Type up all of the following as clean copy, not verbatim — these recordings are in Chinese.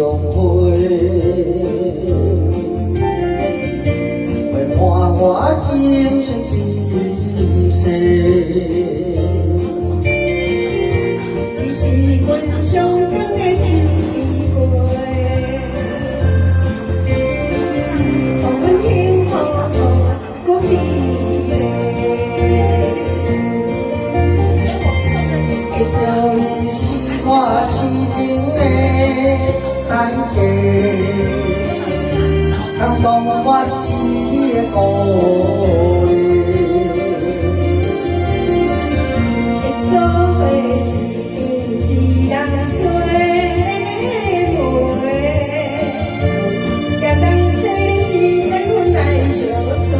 会，会伴我今生今世。你是阮上等的珍贵，让阮幸福过美丽。会着你是我痴情的代价，感动我是你的故里。会做伙是人做伙，也当作是缘分来相找。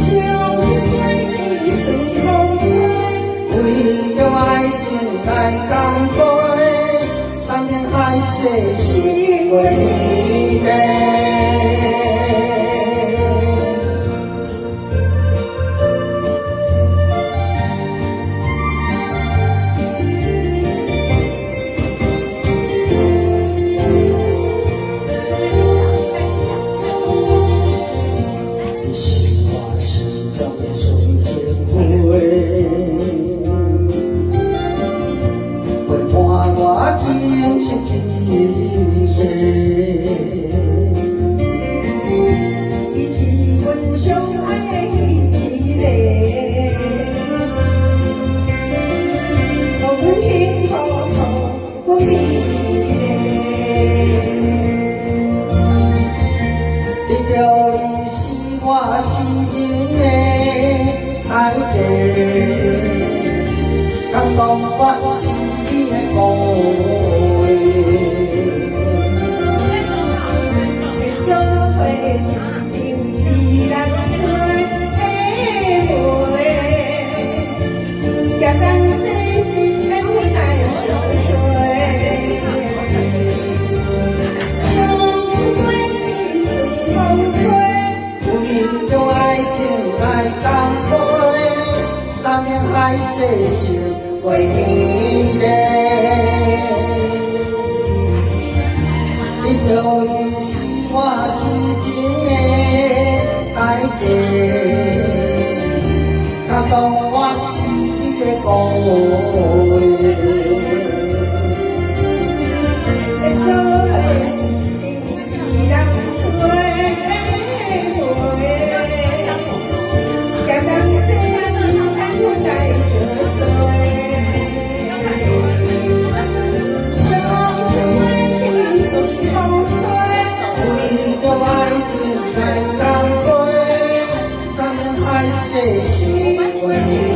相随你顺风吹，为着爱情来干杯，山盟海誓心为你的。你是我心中的纯净花，会伴我今生今世。你是阮上爱的一个，让阮幸福过美丽。得到你是我痴情的代价，感动我是你的故里。会做伙是定是人做伙，也当作是缘分来相随。相随你顺风吹，为着爱情来干杯，山盟海誓情为你的。你着你是我痴情的代价，感动我是你的故里。会做伙是定是人做伙，也当作是缘分来相随。相随你顺风吹，为着爱情来干杯，山盟海誓心为你。